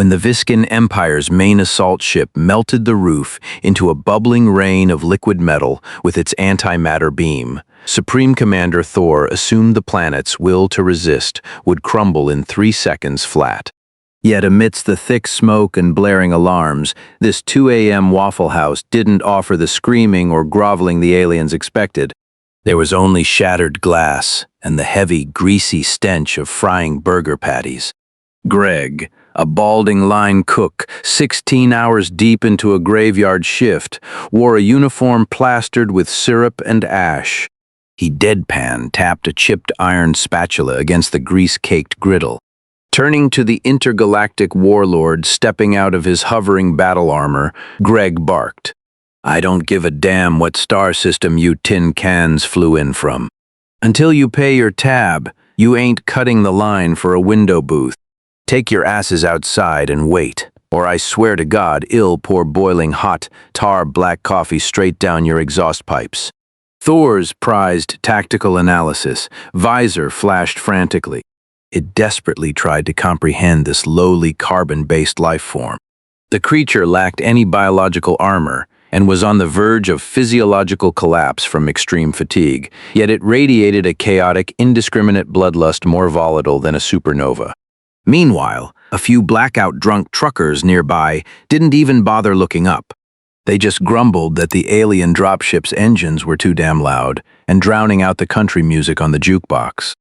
when the Viscan Empire's main assault ship melted the roof into a bubbling rain of liquid metal with its antimatter beam. Supreme Commander Thor assumed the planet's will to resist would crumble in 3 seconds flat. Yet amidst the thick smoke and blaring alarms, this 2 a.m. Waffle House didn't offer the screaming or groveling the aliens expected. There was only shattered glass and the heavy, greasy stench of frying burger patties. Greg, a balding line cook, 16 hours deep into a graveyard shift, wore a uniform plastered with syrup and ash. He deadpan tapped a chipped iron spatula against the grease-caked griddle. Turning to the Intergalactic Warlord stepping out of his hovering battle armor, Greg barked, "I don't give a damn what star system you tin cans flew in from. Until you pay your tab, you ain't cutting the line for a window booth. Take your asses outside and wait, or I swear to God I'll pour boiling hot, tar black coffee straight down your exhaust pipes." Thor's prized tactical analysis visor flashed frantically. It desperately tried to comprehend this lowly carbon-based life form. The creature lacked any biological armor and was on the verge of physiological collapse from extreme fatigue, yet it radiated a chaotic, indiscriminate bloodlust more volatile than a supernova. Meanwhile, a few blackout-drunk truckers nearby didn't even bother looking up. They just grumbled that the alien dropship's engines were too damn loud and drowning out the country music on the jukebox.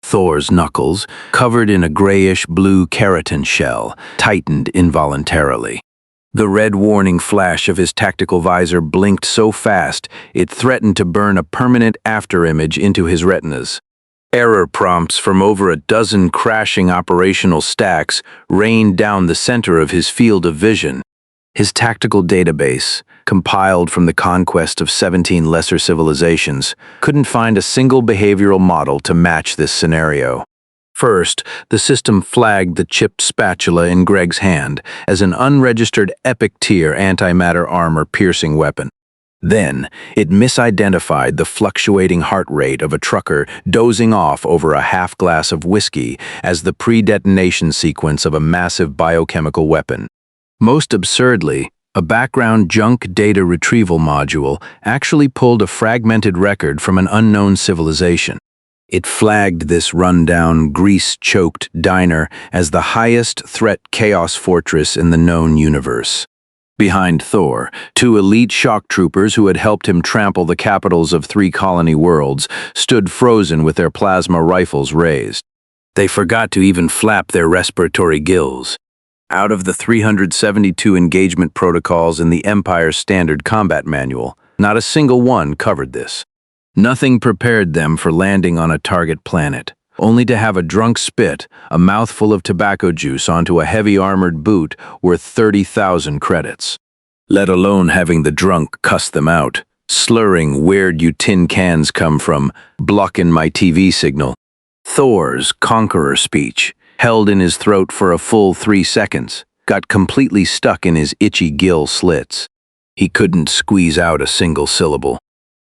Thor's knuckles, covered in a grayish-blue keratin shell, tightened involuntarily. The red warning flash of his tactical visor blinked so fast it threatened to burn a permanent afterimage into his retinas. Error prompts from over a dozen crashing operational stacks rained down the center of his field of vision. His tactical database, compiled from the conquest of 17 lesser civilizations, couldn't find a single behavioral model to match this scenario. First, the system flagged the chipped spatula in Greg's hand as an unregistered epic-tier antimatter armor-piercing weapon. Then, it misidentified the fluctuating heart rate of a trucker dozing off over a half glass of whiskey as the pre-detonation sequence of a massive biochemical weapon. Most absurdly, a background junk data retrieval module actually pulled a fragmented record from an unknown civilization. It flagged this rundown, grease-choked diner as the highest threat chaos fortress in the known universe. Behind Thor, 2 elite shock troopers who had helped him trample the capitals of 3 colony worlds stood frozen with their plasma rifles raised. They forgot to even flap their respiratory gills. Out of the 372 engagement protocols in the Empire's standard combat manual, not a single one covered this. Nothing prepared them for landing on a target planet, only to have a drunk spit, a mouthful of tobacco juice onto a heavy armored boot worth 30,000 credits. Let alone having the drunk cuss them out, slurring "where'd you tin cans come from, blocking my TV signal." Thor's conqueror speech, held in his throat for a full 3 seconds, got completely stuck in his itchy gill slits. He couldn't squeeze out a single syllable.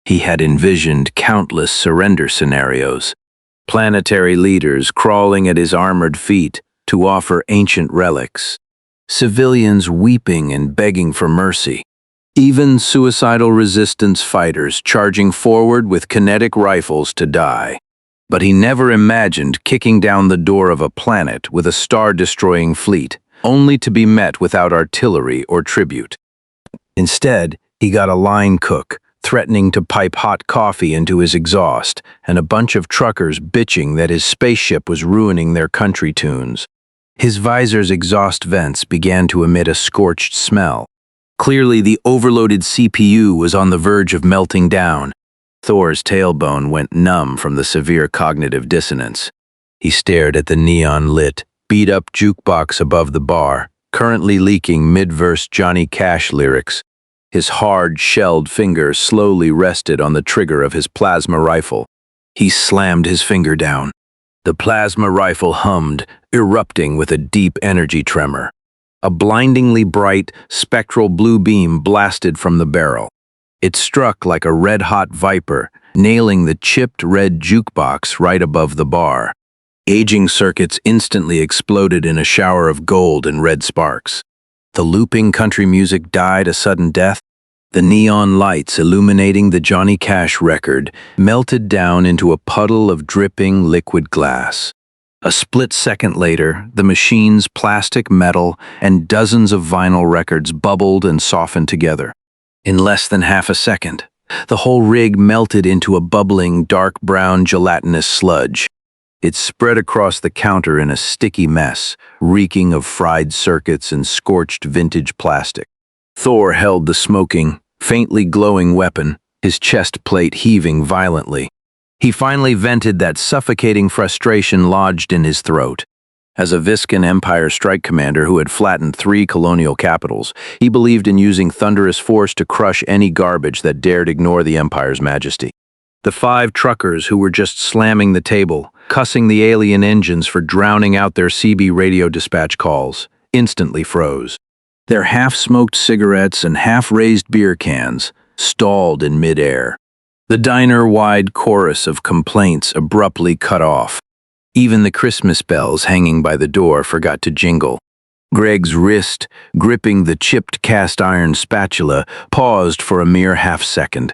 He had envisioned countless surrender scenarios, planetary leaders crawling at his armored feet to offer ancient relics, civilians weeping and begging for mercy, even suicidal resistance fighters charging forward with kinetic rifles to die. But he never imagined kicking down the door of a planet with a star-destroying fleet, only to be met without artillery or tribute. Instead, he got a line cook, threatening to pipe hot coffee into his exhaust, and a bunch of truckers bitching that his spaceship was ruining their country tunes. His visor's exhaust vents began to emit a scorched smell. Clearly, the overloaded CPU was on the verge of melting down. Thor's tailbone went numb from the severe cognitive dissonance. He stared at the neon-lit, beat-up jukebox above the bar, currently leaking mid-verse Johnny Cash lyrics. His hard-shelled finger slowly rested on the trigger of his plasma rifle. He slammed his finger down. The plasma rifle hummed, erupting with a deep energy tremor. A blindingly bright, spectral blue beam blasted from the barrel. It struck like a red-hot viper, nailing the chipped red jukebox right above the bar. Aging circuits instantly exploded in a shower of gold and red sparks. The looping country music died a sudden death. The neon lights illuminating the Johnny Cash record melted down into a puddle of dripping liquid glass. A split second later, the machine's plastic, metal, and dozens of vinyl records bubbled and softened together. In less than half a second, the whole rig melted into a bubbling, dark brown gelatinous sludge. It spread across the counter in a sticky mess, reeking of fried circuits and scorched vintage plastic. Thor held the smoking, faintly glowing weapon, his chest plate heaving violently. He finally vented that suffocating frustration lodged in his throat. As a Viscan Empire strike commander who had flattened 3 colonial capitals, he believed in using thunderous force to crush any garbage that dared ignore the Empire's majesty. The 5 truckers who were just slamming the table, cussing the alien engines for drowning out their CB radio dispatch calls, instantly froze. Their half-smoked cigarettes and half-raised beer cans stalled in midair. The diner-wide chorus of complaints abruptly cut off. Even the Christmas bells hanging by the door forgot to jingle. Greg's wrist, gripping the chipped cast-iron spatula, paused for a mere half-second.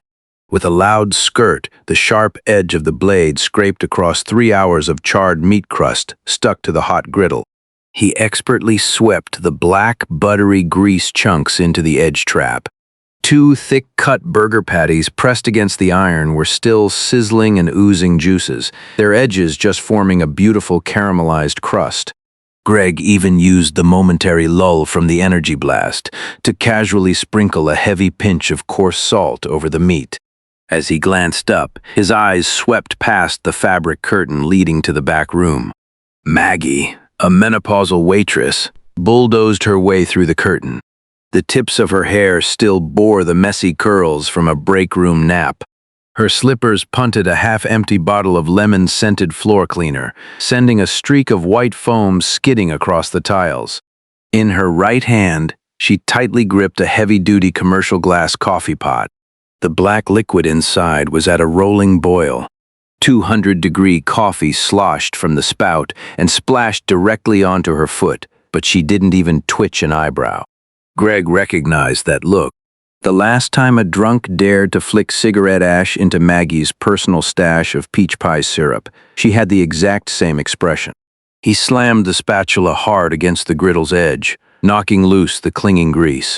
With a loud skirt, the sharp edge of the blade scraped across 3 hours of charred meat crust stuck to the hot griddle. He expertly swept the black, buttery grease chunks into the edge trap. 2 thick-cut burger patties pressed against the iron were still sizzling and oozing juices, their edges just forming a beautiful caramelized crust. Greg even used the momentary lull from the energy blast to casually sprinkle a heavy pinch of coarse salt over the meat. As he glanced up, his eyes swept past the fabric curtain leading to the back room. Maggie, a menopausal waitress, bulldozed her way through the curtain. The tips of her hair still bore the messy curls from a break-room nap. Her slippers punted a half-empty bottle of lemon-scented floor cleaner, sending a streak of white foam skidding across the tiles. In her right hand, she tightly gripped a heavy-duty commercial glass coffee pot. The black liquid inside was at a rolling boil. 200-degree coffee sloshed from the spout and splashed directly onto her foot, but she didn't even twitch an eyebrow. Greg recognized that look. The last time a drunk dared to flick cigarette ash into Maggie's personal stash of peach pie syrup, she had the exact same expression. He slammed the spatula hard against the griddle's edge, knocking loose the clinging grease.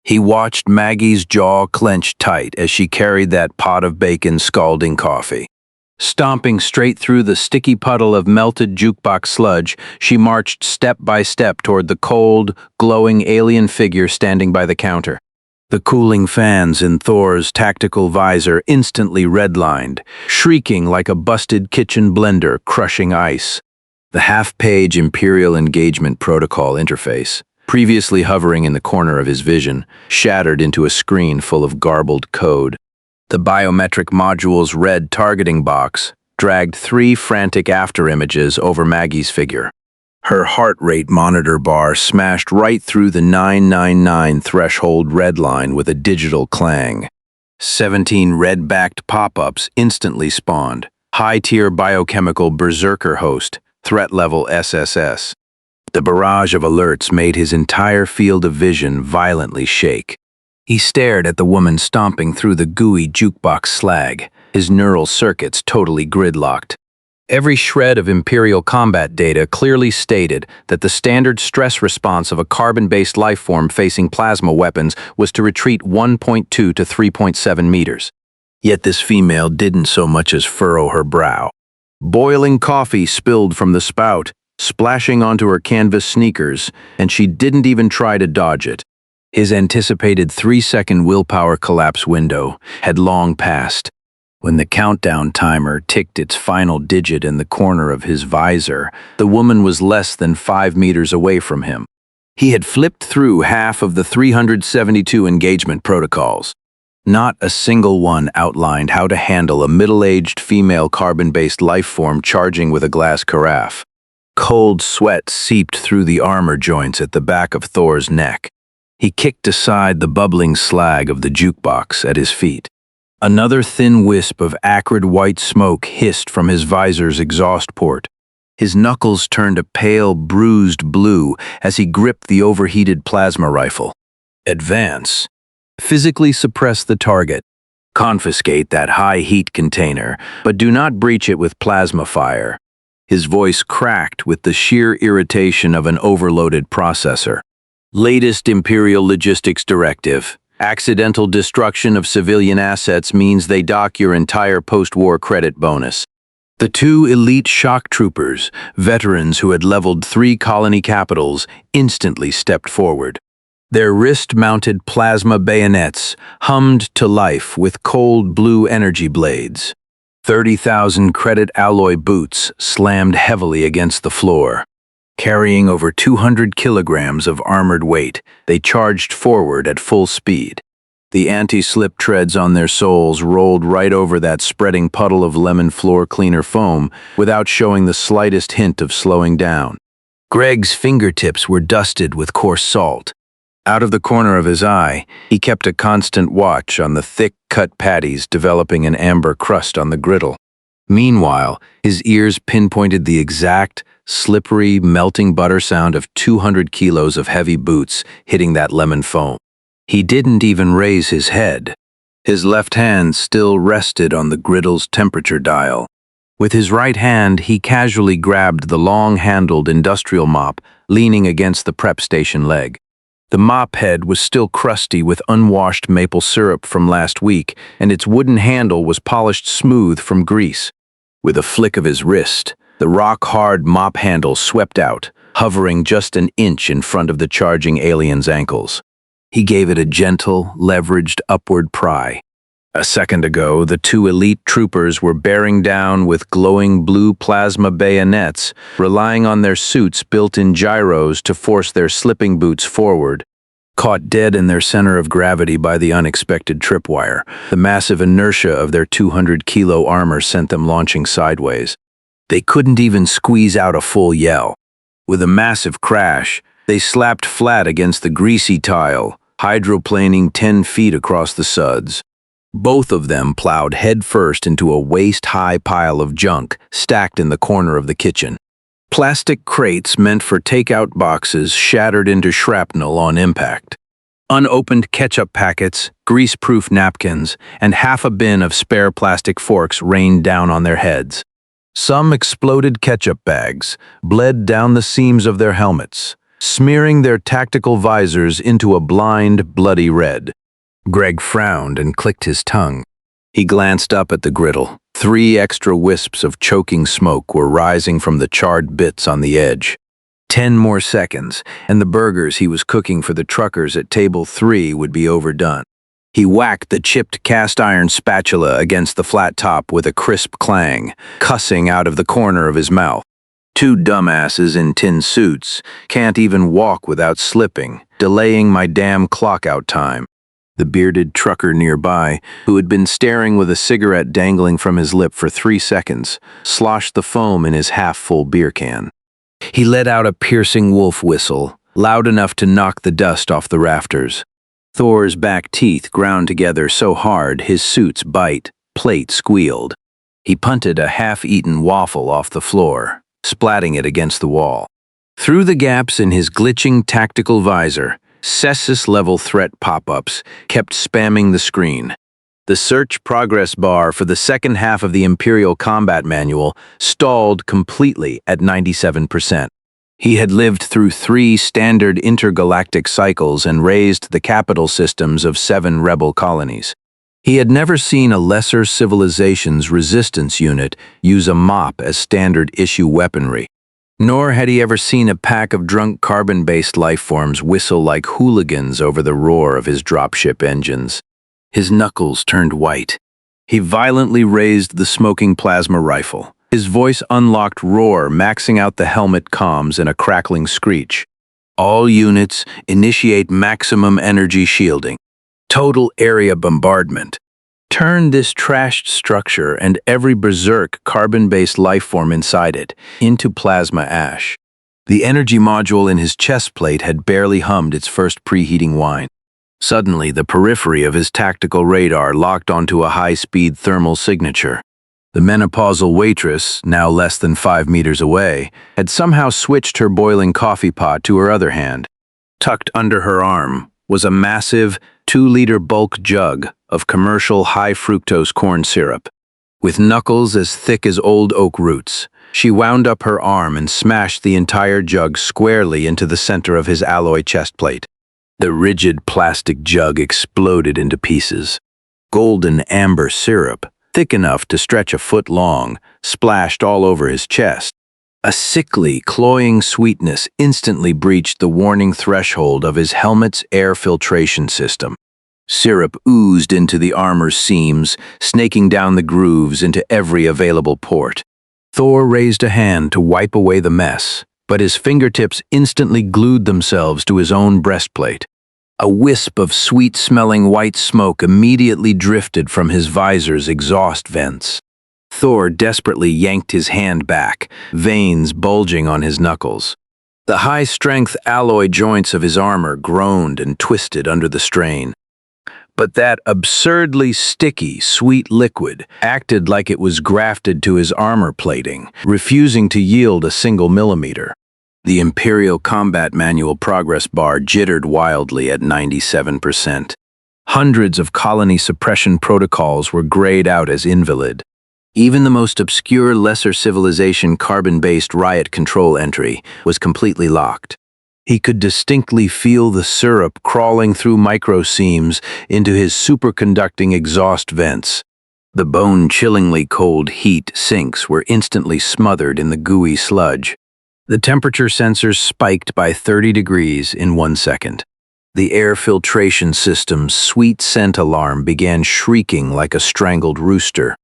He watched Maggie's jaw clench tight as she carried that pot of bacon scalding coffee. Stomping straight through the sticky puddle of melted jukebox sludge, she marched step by step toward the cold, glowing alien figure standing by the counter. The cooling fans in Thor's tactical visor instantly redlined, shrieking like a busted kitchen blender crushing ice. The half-page Imperial Engagement Protocol interface, previously hovering in the corner of his vision, shattered into a screen full of garbled code. The biometric module's red targeting box dragged 3 frantic afterimages over Maggie's figure. Her heart rate monitor bar smashed right through the 999 threshold red line with a digital clang. 17 red-backed pop-ups instantly spawned. High-tier biochemical berserker host, threat level SSS. The barrage of alerts made his entire field of vision violently shake. He stared at the woman stomping through the gooey jukebox slag, his neural circuits totally gridlocked. Every shred of Imperial combat data clearly stated that the standard stress response of a carbon-based lifeform facing plasma weapons was to retreat 1.2 to 3.7 meters. Yet this female didn't so much as furrow her brow. Boiling coffee spilled from the spout, splashing onto her canvas sneakers, and she didn't even try to dodge it. His anticipated 3-second willpower collapse window had long passed. When the countdown timer ticked its final digit in the corner of his visor, the woman was less than 5 meters away from him. He had flipped through half of the 372 engagement protocols. Not a single one outlined how to handle a middle-aged female carbon-based lifeform charging with a glass carafe. Cold sweat seeped through the armor joints at the back of Thor's neck. He kicked aside the bubbling slag of the jukebox at his feet. Another thin wisp of acrid white smoke hissed from his visor's exhaust port. His knuckles turned a pale, bruised blue as he gripped the overheated plasma rifle. Advance. Physically suppress the target. Confiscate that high-heat container, but do not breach it with plasma fire. His voice cracked with the sheer irritation of an overloaded processor. Latest Imperial Logistics Directive. Accidental destruction of civilian assets means they dock your entire post-war credit bonus. The two elite shock troopers, veterans who had leveled 3 colony capitals, instantly stepped forward. Their wrist-mounted plasma bayonets hummed to life with cold blue energy blades. 30,000 credit alloy boots slammed heavily against the floor. Carrying over 200 kilograms of armored weight, they charged forward at full speed. The anti-slip treads on their soles rolled right over that spreading puddle of lemon floor cleaner foam without showing the slightest hint of slowing down. Greg's fingertips were dusted with coarse salt. Out of the corner of his eye, he kept a constant watch on the thick-cut patties developing an amber crust on the griddle. Meanwhile, his ears pinpointed the exact, slippery, melting butter sound of 200 kilos of heavy boots hitting that lemon foam. He didn't even raise his head. His left hand still rested on the griddle's temperature dial. With his right hand, he casually grabbed the long-handled industrial mop leaning against the prep station leg. The mop head was still crusty with unwashed maple syrup from last week, and its wooden handle was polished smooth from grease. With a flick of his wrist, the rock-hard mop handle swept out, hovering just an inch in front of the charging alien's ankles. He gave it a gentle, leveraged upward pry. A second ago, the 2 elite troopers were bearing down with glowing blue plasma bayonets, relying on their suits' built-in gyros to force their slipping boots forward. Caught dead in their center of gravity by the unexpected tripwire, the massive inertia of their 200-kilo armor sent them launching sideways. They couldn't even squeeze out a full yell. With a massive crash, they slapped flat against the greasy tile, hydroplaning 10 feet across the suds. Both of them plowed headfirst into a waist-high pile of junk stacked in the corner of the kitchen. Plastic crates meant for takeout boxes shattered into shrapnel on impact. Unopened ketchup packets, grease-proof napkins, and half a bin of spare plastic forks rained down on their heads. Some exploded ketchup bags bled down the seams of their helmets, smearing their tactical visors into a blind, bloody red. Greg frowned and clicked his tongue. He glanced up at the griddle. 3 extra wisps of choking smoke were rising from the charred bits on the edge. 10 more seconds, and the burgers he was cooking for the truckers at table 3 would be overdone. He whacked the chipped cast-iron spatula against the flat top with a crisp clang, cussing out of the corner of his mouth. 2 dumbasses in tin suits can't even walk without slipping, delaying my damn clock-out time. The bearded trucker nearby, who had been staring with a cigarette dangling from his lip for 3 seconds, sloshed the foam in his half-full beer can. He let out a piercing wolf whistle, loud enough to knock the dust off the rafters. Thor's back teeth ground together so hard his suit's plate squealed. He punted a half-eaten waffle off the floor, splatting it against the wall. Through the gaps in his glitching tactical visor, Cessus-level threat pop-ups kept spamming the screen. The search progress bar for the second half of the Imperial Combat Manual stalled completely at 97%. He had lived through 3 standard intergalactic cycles and raised the capital systems of 7 rebel colonies. He had never seen a lesser civilization's resistance unit use a mop as standard-issue weaponry. Nor had he ever seen a pack of drunk carbon-based lifeforms whistle like hooligans over the roar of his dropship engines. His knuckles turned white. He violently raised the smoking plasma rifle. His voice unlocked roar, maxing out the helmet comms in a crackling screech. All units initiate maximum energy shielding. Total area bombardment. Turn this trashed structure and every berserk carbon-based lifeform inside it into plasma ash. The energy module in his chest plate had barely hummed its first preheating whine. Suddenly, the periphery of his tactical radar locked onto a high-speed thermal signature. The menopausal waitress, now less than 5 meters away, had somehow switched her boiling coffee pot to her other hand. Tucked under her arm was a massive 2-liter bulk jug of commercial high-fructose corn syrup. With knuckles as thick as old oak roots, she wound up her arm and smashed the entire jug squarely into the center of his alloy chest plate. The rigid plastic jug exploded into pieces. Golden amber syrup, thick enough to stretch a foot long, splashed all over his chest. A sickly, cloying sweetness instantly breached the warning threshold of his helmet's air filtration system. Syrup oozed into the armor's seams, snaking down the grooves into every available port. Thor raised a hand to wipe away the mess, but his fingertips instantly glued themselves to his own breastplate. A wisp of sweet-smelling white smoke immediately drifted from his visor's exhaust vents. Thor desperately yanked his hand back, veins bulging on his knuckles. The high-strength alloy joints of his armor groaned and twisted under the strain. But that absurdly sticky, sweet liquid acted like it was grafted to his armor plating, refusing to yield a single millimeter. The Imperial Combat Manual progress bar jittered wildly at 97%. Hundreds of colony suppression protocols were grayed out as invalid. Even the most obscure lesser civilization carbon-based riot control entry was completely locked. He could distinctly feel the syrup crawling through micro-seams into his superconducting exhaust vents. The bone-chillingly cold heat sinks were instantly smothered in the gooey sludge. The temperature sensors spiked by 30 degrees in 1 second. The air filtration system's sweet scent alarm began shrieking like a strangled rooster.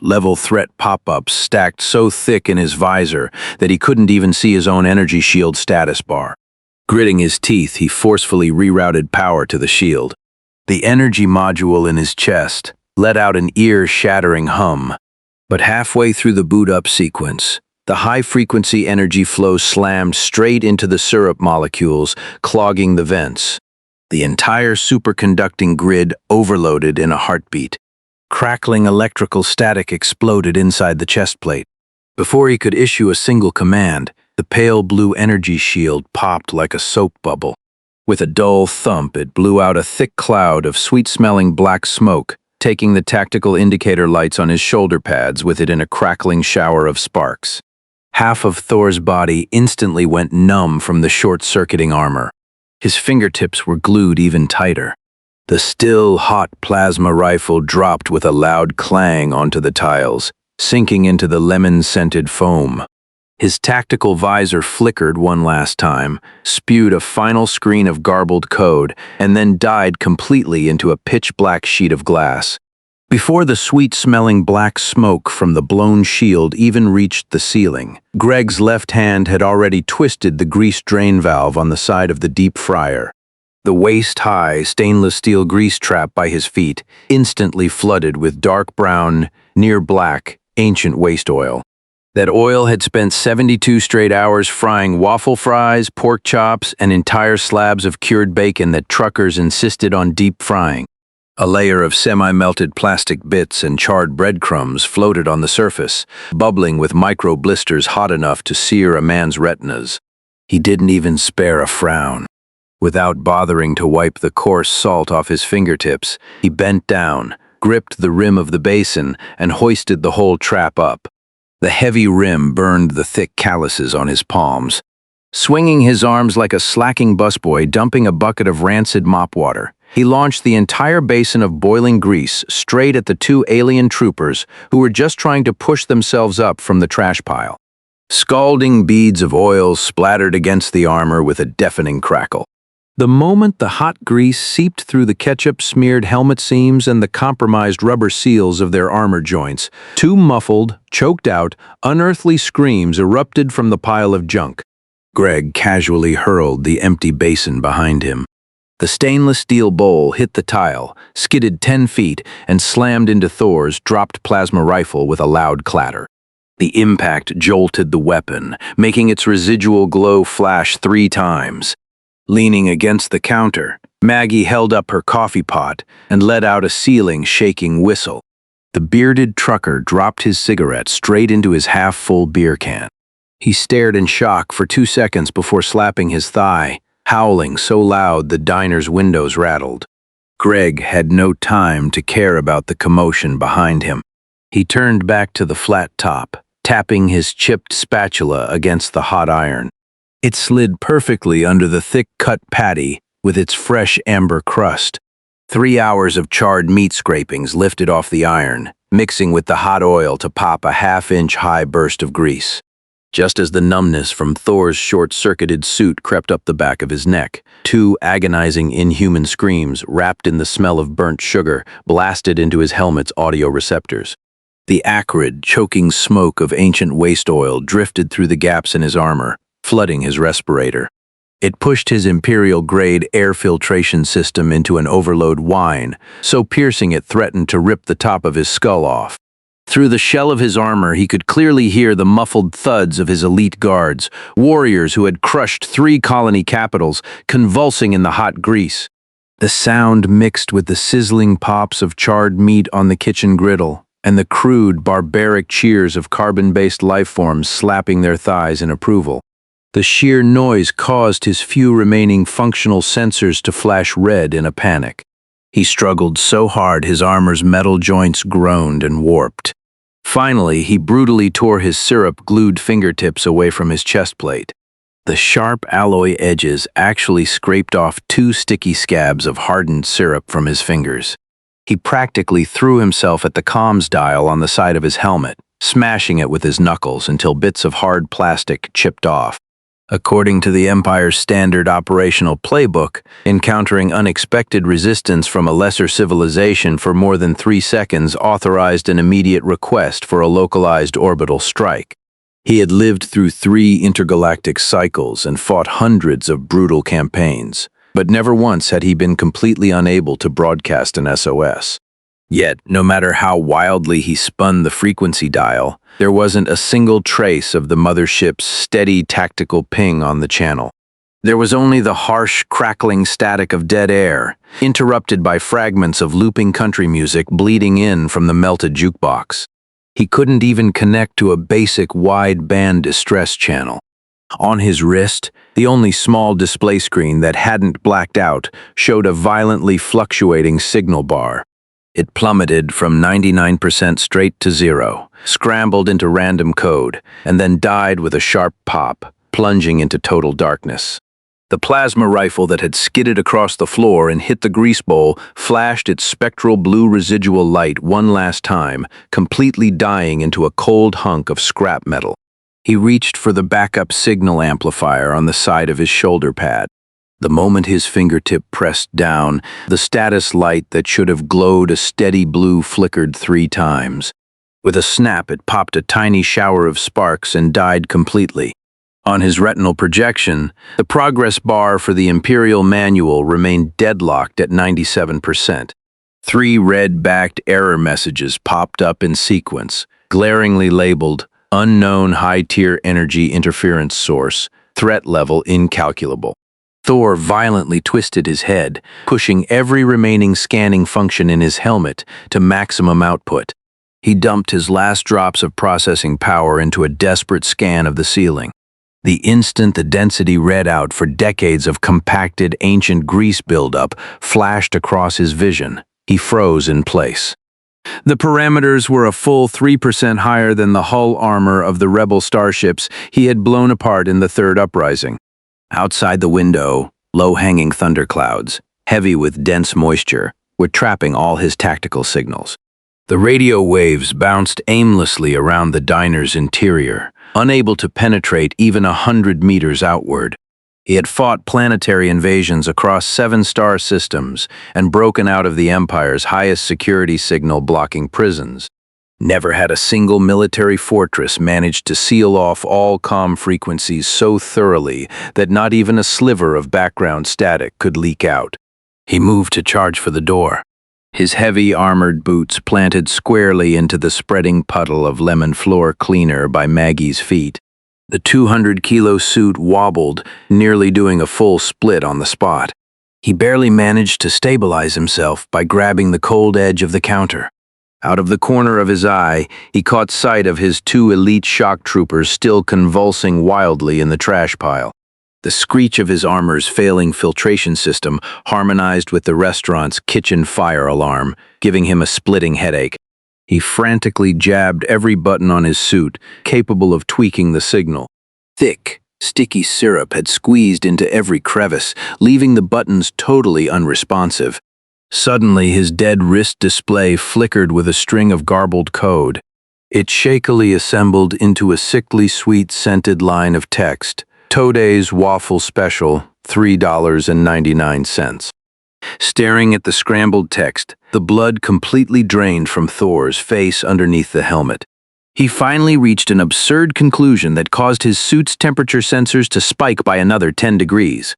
Level threat pop-ups stacked so thick in his visor that he couldn't even see his own energy shield status bar. Gritting his teeth, he forcefully rerouted power to the shield. The energy module in his chest let out an ear-shattering hum. But halfway through the boot-up sequence, the high-frequency energy flow slammed straight into the syrup molecules, clogging the vents. The entire superconducting grid overloaded in a heartbeat. Crackling electrical static exploded inside the chest plate. Before he could issue a single command, the pale blue energy shield popped like a soap bubble. With a dull thump, it blew out a thick cloud of sweet-smelling black smoke, taking the tactical indicator lights on his shoulder pads with it in a crackling shower of sparks. Half of Thor's body instantly went numb from the short-circuiting armor. His fingertips were glued even tighter. The still, hot plasma rifle dropped with a loud clang onto the tiles, sinking into the lemon-scented foam. His tactical visor flickered one last time, spewed a final screen of garbled code, and then died completely into a pitch-black sheet of glass. Before the sweet-smelling black smoke from the blown shield even reached the ceiling, Greg's left hand had already twisted the grease drain valve on the side of the deep fryer. The waist-high stainless steel grease trap by his feet instantly flooded with dark brown, near-black, ancient waste oil. That oil had spent 72 straight hours frying waffle fries, pork chops, and entire slabs of cured bacon that truckers insisted on deep frying. A layer of semi-melted plastic bits and charred breadcrumbs floated on the surface, bubbling with micro-blisters hot enough to sear a man's retinas. He didn't even spare a frown. Without bothering to wipe the coarse salt off his fingertips, he bent down, gripped the rim of the basin, and hoisted the whole trap up. The heavy rim burned the thick calluses on his palms. Swinging his arms like a slacking busboy dumping a bucket of rancid mop water, he launched the entire basin of boiling grease straight at the 2 alien troopers who were just trying to push themselves up from the trash pile. Scalding beads of oil splattered against the armor with a deafening crackle. The moment the hot grease seeped through the ketchup-smeared helmet seams and the compromised rubber seals of their armor joints, 2 muffled, choked out, unearthly screams erupted from the pile of junk. Greg casually hurled the empty basin behind him. The stainless steel bowl hit the tile, skidded 10 feet, and slammed into Thor's dropped plasma rifle with a loud clatter. The impact jolted the weapon, making its residual glow flash 3 times. Leaning against the counter, Maggie held up her coffee pot and let out a ceiling-shaking whistle. The bearded trucker dropped his cigarette straight into his half-full beer can. He stared in shock for 2 seconds before slapping his thigh, howling so loud the diner's windows rattled. Greg had no time to care about the commotion behind him. He turned back to the flat top, tapping his chipped spatula against the hot iron. It slid perfectly under the thick-cut patty with its fresh amber crust. 3 hours of charred meat scrapings lifted off the iron, mixing with the hot oil to pop a half-inch high burst of grease. Just as the numbness from Thor's short-circuited suit crept up the back of his neck, 2 agonizing inhuman screams, wrapped in the smell of burnt sugar, blasted into his helmet's audio receptors. The acrid, choking smoke of ancient waste oil drifted through the gaps in his armor, flooding his respirator. It pushed his Imperial-grade air filtration system into an overload whine, so piercing it threatened to rip the top of his skull off. Through the shell of his armor, he could clearly hear the muffled thuds of his elite guards, warriors who had crushed 3 colony capitals, convulsing in the hot grease. The sound mixed with the sizzling pops of charred meat on the kitchen griddle, and the crude, barbaric cheers of carbon-based lifeforms slapping their thighs in approval. The sheer noise caused his few remaining functional sensors to flash red in a panic. He struggled so hard his armor's metal joints groaned and warped. Finally, he brutally tore his syrup-glued fingertips away from his chest plate. The sharp alloy edges actually scraped off 2 sticky scabs of hardened syrup from his fingers. He practically threw himself at the comms dial on the side of his helmet, smashing it with his knuckles until bits of hard plastic chipped off. According to the Empire's standard operational playbook, encountering unexpected resistance from a lesser civilization for more than 3 seconds authorized an immediate request for a localized orbital strike. He had lived through 3 intergalactic cycles and fought hundreds of brutal campaigns, but never once had he been completely unable to broadcast an SOS. Yet, no matter how wildly he spun the frequency dial, there wasn't a single trace of the mothership's steady tactical ping on the channel. There was only the harsh, crackling static of dead air, interrupted by fragments of looping country music bleeding in from the melted jukebox. He couldn't even connect to a basic wide-band distress channel. On his wrist, the only small display screen that hadn't blacked out showed a violently fluctuating signal bar. It plummeted from 99% straight to 0, scrambled into random code, and then died with a sharp pop, plunging into total darkness. The plasma rifle that had skidded across the floor and hit the grease bowl flashed its spectral blue residual light one last time, completely dying into a cold hunk of scrap metal. He reached for the backup signal amplifier on the side of his shoulder pad. The moment his fingertip pressed down, the status light that should have glowed a steady blue flickered 3 times. With a snap, it popped a tiny shower of sparks and died completely. On his retinal projection, the progress bar for the Imperial manual remained deadlocked at 97%. 3 red-backed error messages popped up in sequence, glaringly labeled Unknown High-Tier Energy Interference Source, Threat Level Incalculable. Thor violently twisted his head, pushing every remaining scanning function in his helmet to maximum output. He dumped his last drops of processing power into a desperate scan of the ceiling. The instant the density read out for decades of compacted ancient grease buildup flashed across his vision, he froze in place. The parameters were a full 3% higher than the hull armor of the rebel starships he had blown apart in the Third Uprising. Outside the window, low-hanging thunderclouds, heavy with dense moisture, were trapping all his tactical signals. The radio waves bounced aimlessly around the diner's interior, unable to penetrate even 100 meters outward. He had fought planetary invasions across 7 star systems and broken out of the Empire's highest security signal-blocking prisons. Never had a single military fortress managed to seal off all comm frequencies so thoroughly that not even a sliver of background static could leak out. He moved to charge for the door. His heavy armored boots planted squarely into the spreading puddle of lemon floor cleaner by Maggie's feet. The 200-kilo suit wobbled, nearly doing a full split on the spot. He barely managed to stabilize himself by grabbing the cold edge of the counter. Out of the corner of his eye, he caught sight of his two elite shock troopers still convulsing wildly in the trash pile. The screech of his armor's failing filtration system harmonized with the restaurant's kitchen fire alarm, giving him a splitting headache. He frantically jabbed every button on his suit, capable of tweaking the signal. Thick, sticky syrup had squeezed into every crevice, leaving the buttons totally unresponsive. Suddenly, his dead wrist display flickered with a string of garbled code. It shakily assembled into a sickly sweet scented line of text. Today's waffle special, $3.99. Staring at the scrambled text, the blood completely drained from Thor's face underneath the helmet. He finally reached an absurd conclusion that caused his suit's temperature sensors to spike by another 10 degrees.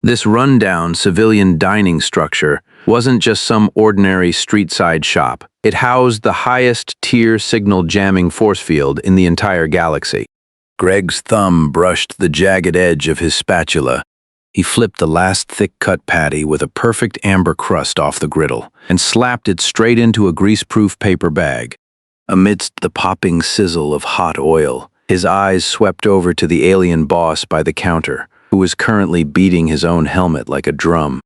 This rundown civilian dining structure wasn't just some ordinary street-side shop. It housed the highest-tier signal-jamming force field in the entire galaxy. Greg's thumb brushed the jagged edge of his spatula. He flipped the last thick-cut patty with a perfect amber crust off the griddle and slapped it straight into a grease-proof paper bag. Amidst the popping sizzle of hot oil, his eyes swept over to the alien boss by the counter, who was currently beating his own helmet like a drum.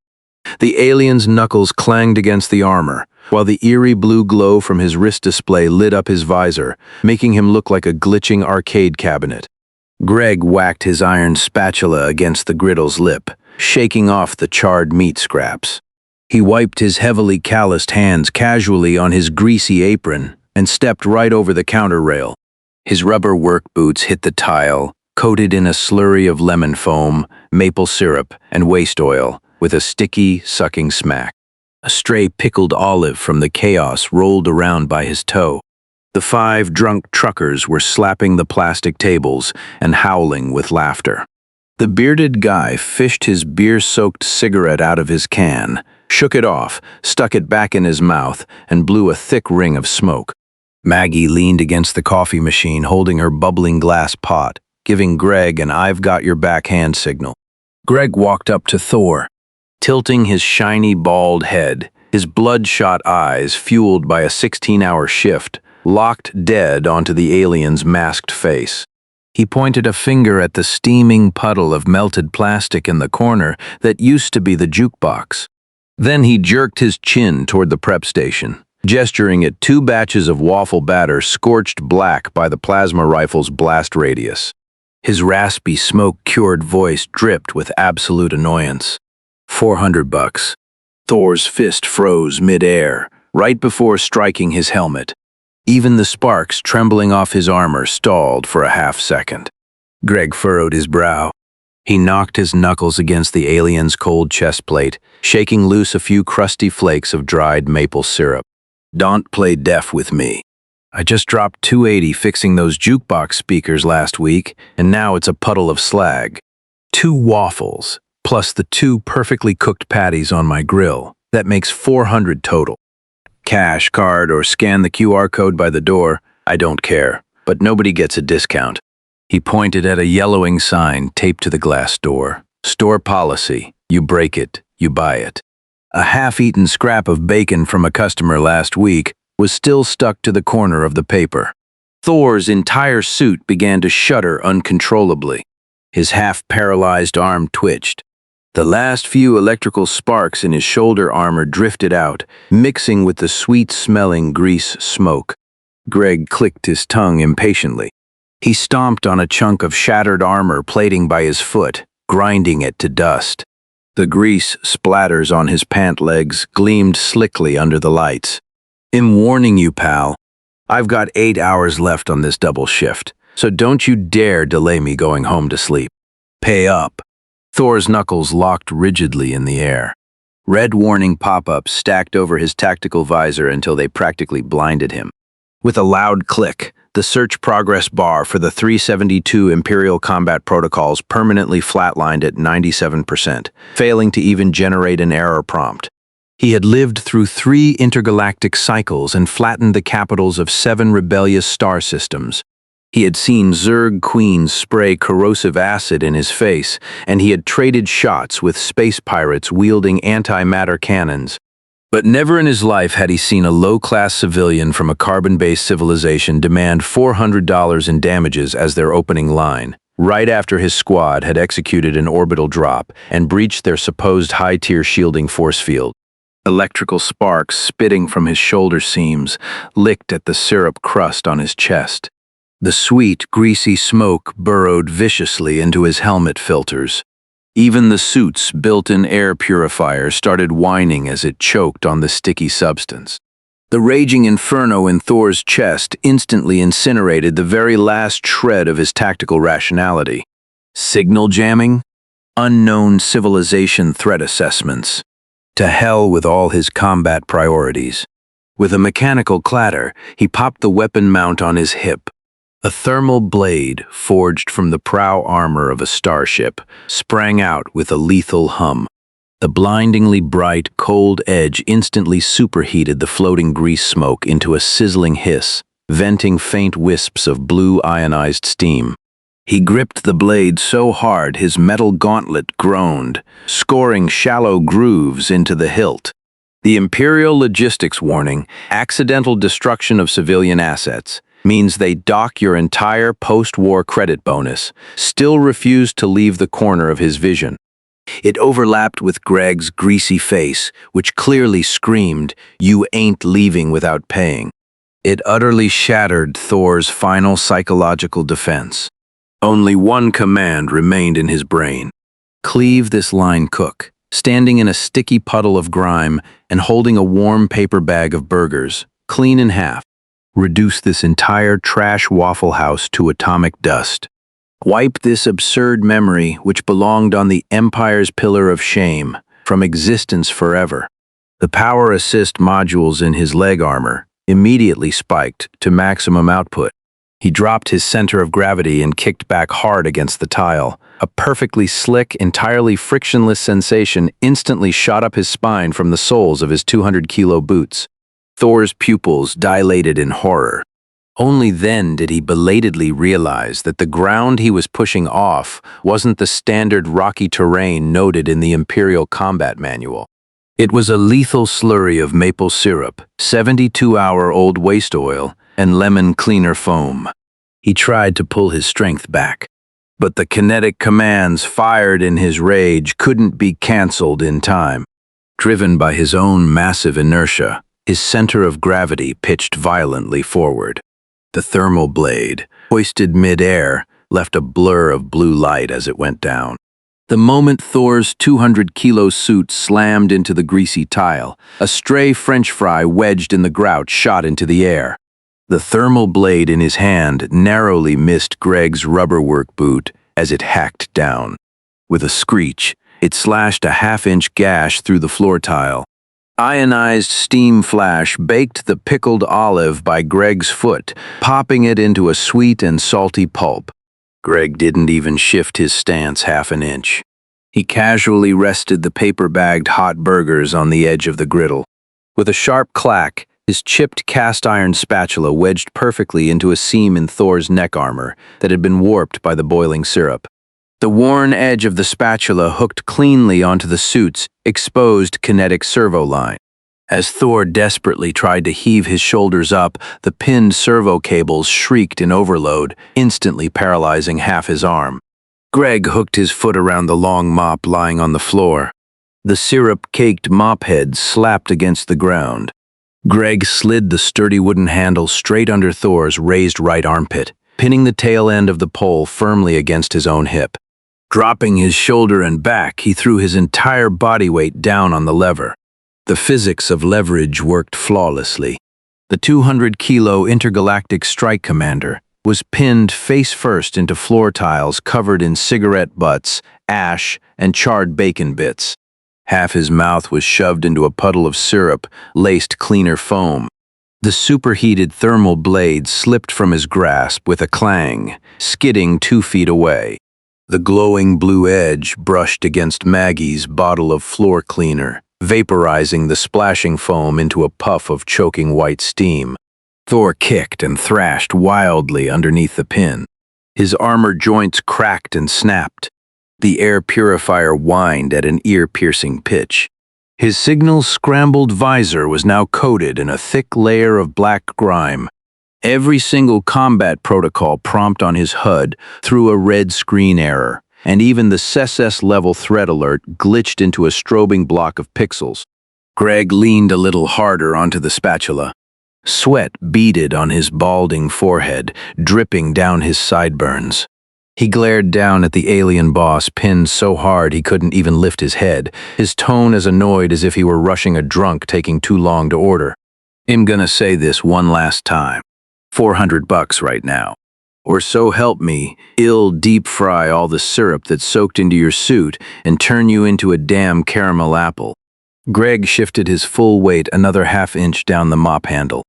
The alien's knuckles clanged against the armor, while the eerie blue glow from his wrist display lit up his visor, making him look like a glitching arcade cabinet. Greg whacked his iron spatula against the griddle's lip, shaking off the charred meat scraps. He wiped his heavily calloused hands casually on his greasy apron and stepped right over the counter rail. His rubber work boots hit the tile, coated in a slurry of lemon foam, maple syrup, and waste oil, with a sticky, sucking smack. A stray pickled olive from the chaos rolled around by his toe. The 5 drunk truckers were slapping the plastic tables and howling with laughter. The bearded guy fished his beer-soaked cigarette out of his can, shook it off, stuck it back in his mouth, and blew a thick ring of smoke. Maggie leaned against the coffee machine holding her bubbling glass pot, giving Greg an "I've got your back" hand signal. Greg walked up to Thor, tilting his shiny bald head, his bloodshot eyes fueled by a 16-hour shift, locked dead onto the alien's masked face. He pointed a finger at the steaming puddle of melted plastic in the corner that used to be the jukebox. Then he jerked his chin toward the prep station, gesturing at 2 batches of waffle batter scorched black by the plasma rifle's blast radius. His raspy, smoke-cured voice dripped with absolute annoyance. $400. Thor's fist froze mid-air, right before striking his helmet. Even the sparks trembling off his armor stalled for a half-second. Greg furrowed his brow. He knocked his knuckles against the alien's cold chest plate, shaking loose a few crusty flakes of dried maple syrup. "Don't play deaf with me. I just dropped $280 fixing those jukebox speakers last week, and now it's a puddle of slag. 2 waffles, plus the 2 perfectly cooked patties on my grill. That makes $400 total. Cash, card, or scan the QR code by the door, I don't care, but nobody gets a discount." He pointed at a yellowing sign taped to the glass door. "Store policy. You break it, you buy it." A half-eaten scrap of bacon from a customer last week was still stuck to the corner of the paper. Thor's entire suit began to shudder uncontrollably. His half-paralyzed arm twitched. The last few electrical sparks in his shoulder armor drifted out, mixing with the sweet-smelling grease smoke. Greg clicked his tongue impatiently. He stomped on a chunk of shattered armor plating by his foot, grinding it to dust. The grease splatters on his pant legs gleamed slickly under the lights. "I'm warning you, pal. I've got 8 hours left on this double shift, so don't you dare delay me going home to sleep. Pay up." Thor's knuckles locked rigidly in the air. Red warning pop-ups stacked over his tactical visor until they practically blinded him. With a loud click, the search progress bar for the 372 Imperial combat protocols permanently flatlined at 97%, failing to even generate an error prompt. He had lived through 3 intergalactic cycles and flattened the capitals of 7 rebellious star systems. He had seen Zerg queens spray corrosive acid in his face, and he had traded shots with space pirates wielding antimatter cannons. But never in his life had he seen a low-class civilian from a carbon-based civilization demand $400 in damages as their opening line, right after his squad had executed an orbital drop and breached their supposed high-tier shielding force field. Electrical sparks spitting from his shoulder seams licked at the syrup crust on his chest. The sweet, greasy smoke burrowed viciously into his helmet filters. Even the suit's built-in air purifier started whining as it choked on the sticky substance. The raging inferno in Thor's chest instantly incinerated the very last shred of his tactical rationality. Signal jamming? Unknown civilization threat assessments. To hell with all his combat priorities. With a mechanical clatter, he popped the weapon mount on his hip. A thermal blade, forged from the prow armor of a starship, sprang out with a lethal hum. The blindingly bright, cold edge instantly superheated the floating grease smoke into a sizzling hiss, venting faint wisps of blue ionized steam. He gripped the blade so hard his metal gauntlet groaned, scoring shallow grooves into the hilt. The Imperial logistics warning, accidental destruction of civilian assets, means they dock your entire post-war credit bonus, still refused to leave the corner of his vision. It overlapped with Greg's greasy face, which clearly screamed, "You ain't leaving without paying." It utterly shattered Thor's final psychological defense. Only one command remained in his brain. Cleave this line cook, standing in a sticky puddle of grime and holding a warm paper bag of burgers, clean in half. Reduce this entire trash Waffle House to atomic dust. Wipe this absurd memory, which belonged on the Empire's pillar of shame, from existence forever. The power assist modules in his leg armor immediately spiked to maximum output. He dropped his center of gravity and kicked back hard against the tile. A perfectly slick, entirely frictionless sensation instantly shot up his spine from the soles of his 200-kilo boots. Thor's pupils dilated in horror. Only then did he belatedly realize that the ground he was pushing off wasn't the standard rocky terrain noted in the Imperial Combat Manual. It was a lethal slurry of maple syrup, 72-hour-old waste oil, and lemon cleaner foam. He tried to pull his strength back, but the kinetic commands fired in his rage couldn't be canceled in time. Driven by his own massive inertia, his center of gravity pitched violently forward. The thermal blade, hoisted mid-air, left a blur of blue light as it went down. The moment Thor's 200-kilo suit slammed into the greasy tile, a stray French fry wedged in the grout shot into the air. The thermal blade in his hand narrowly missed Greg's rubberwork boot as it hacked down. With a screech, it slashed a half-inch gash through the floor tile. Ionized steam flash baked the pickled olive by Greg's foot, popping it into a sweet and salty pulp. Greg didn't even shift his stance half an inch. He casually rested the paper-bagged hot burgers on the edge of the griddle. With a sharp clack, his chipped cast-iron spatula wedged perfectly into a seam in Thor's neck armor that had been warped by the boiling syrup. The worn edge of the spatula hooked cleanly onto the suit's exposed kinetic servo line. As Thor desperately tried to heave his shoulders up, the pinned servo cables shrieked in overload, instantly paralyzing half his arm. Greg hooked his foot around the long mop lying on the floor. The syrup-caked mop head slapped against the ground. Greg slid the sturdy wooden handle straight under Thor's raised right armpit, pinning the tail end of the pole firmly against his own hip. Dropping his shoulder and back, he threw his entire body weight down on the lever. The physics of leverage worked flawlessly. The 200-kilo Intergalactic Strike Commander was pinned face-first into floor tiles covered in cigarette butts, ash, and charred bacon bits. Half his mouth was shoved into a puddle of syrup, laced cleaner foam. The superheated thermal blade slipped from his grasp with a clang, skidding 2 feet away. The glowing blue edge brushed against Maggie's bottle of floor cleaner, vaporizing the splashing foam into a puff of choking white steam. Thor kicked and thrashed wildly underneath the pin. His armor joints cracked and snapped. The air purifier whined at an ear-piercing pitch. His signal-scrambled visor was now coated in a thick layer of black grime. Every single combat protocol prompt on his HUD threw a red screen error, and even the SS-level threat alert glitched into a strobing block of pixels. Greg leaned a little harder onto the spatula. Sweat beaded on his balding forehead, dripping down his sideburns. He glared down at the alien boss, pinned so hard he couldn't even lift his head, his tone as annoyed as if he were rushing a drunk taking too long to order. "I'm gonna say this one last time. $400 right now. Or so help me, I'll deep fry all the syrup that's soaked into your suit and turn you into a damn caramel apple." Greg shifted his full weight another half-inch down the mop handle.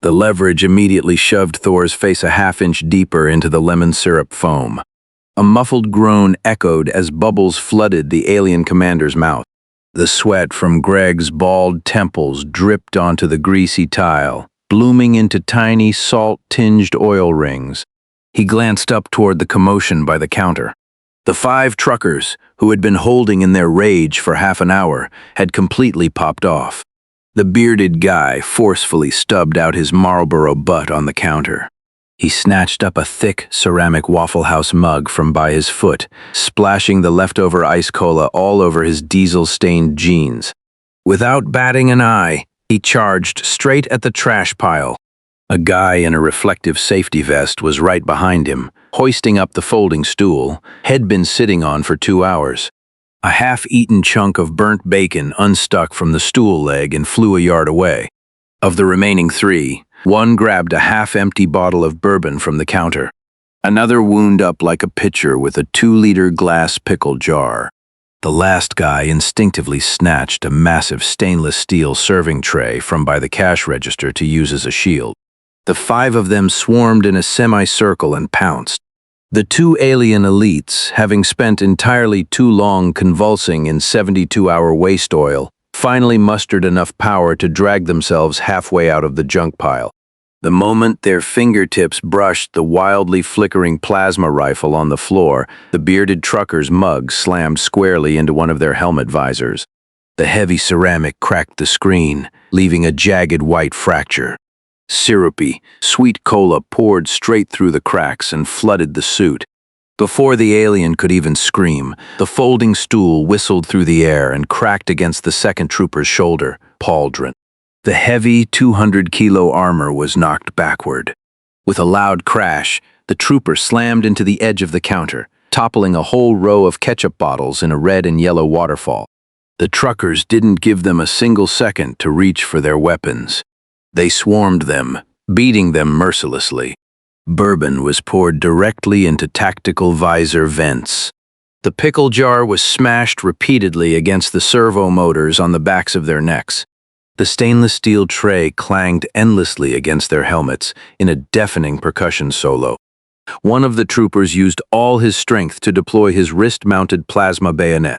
The leverage immediately shoved Thor's face a half-inch deeper into the lemon syrup foam. A muffled groan echoed as bubbles flooded the alien commander's mouth. The sweat from Greg's bald temples dripped onto the greasy tile, blooming into tiny, salt-tinged oil rings. He glanced up toward the commotion by the counter. The 5 truckers, who had been holding in their rage for half an hour, had completely popped off. The bearded guy forcefully stubbed out his Marlboro butt on the counter. He snatched up a thick ceramic Waffle House mug from by his foot, splashing the leftover ice cola all over his diesel-stained jeans. Without batting an eye, he charged straight at the trash pile. A guy in a reflective safety vest was right behind him, hoisting up the folding stool, he'd been sitting on for 2 hours. A half-eaten chunk of burnt bacon unstuck from the stool leg and flew a yard away. Of the remaining 3, one grabbed a half-empty bottle of bourbon from the counter. Another wound up like a pitcher with a 2-liter glass pickle jar. The last guy instinctively snatched a massive stainless steel serving tray from by the cash register to use as a shield. The 5 of them swarmed in a semicircle and pounced. The 2 alien elites, having spent entirely too long convulsing in 72-hour waste oil, finally mustered enough power to drag themselves halfway out of the junk pile. The moment their fingertips brushed the wildly flickering plasma rifle on the floor, the bearded trucker's mug slammed squarely into one of their helmet visors. The heavy ceramic cracked the screen, leaving a jagged white fracture. Syrupy, sweet cola poured straight through the cracks and flooded the suit. Before the alien could even scream, the folding stool whistled through the air and cracked against the second trooper's shoulder, pauldron. The heavy 200-kilo armor was knocked backward. With a loud crash, the trooper slammed into the edge of the counter, toppling a whole row of ketchup bottles in a red and yellow waterfall. The truckers didn't give them a single second to reach for their weapons. They swarmed them, beating them mercilessly. Bourbon was poured directly into tactical visor vents. The pickle jar was smashed repeatedly against the servo motors on the backs of their necks. The stainless steel tray clanged endlessly against their helmets in a deafening percussion solo. One of the troopers used all his strength to deploy his wrist-mounted plasma bayonet.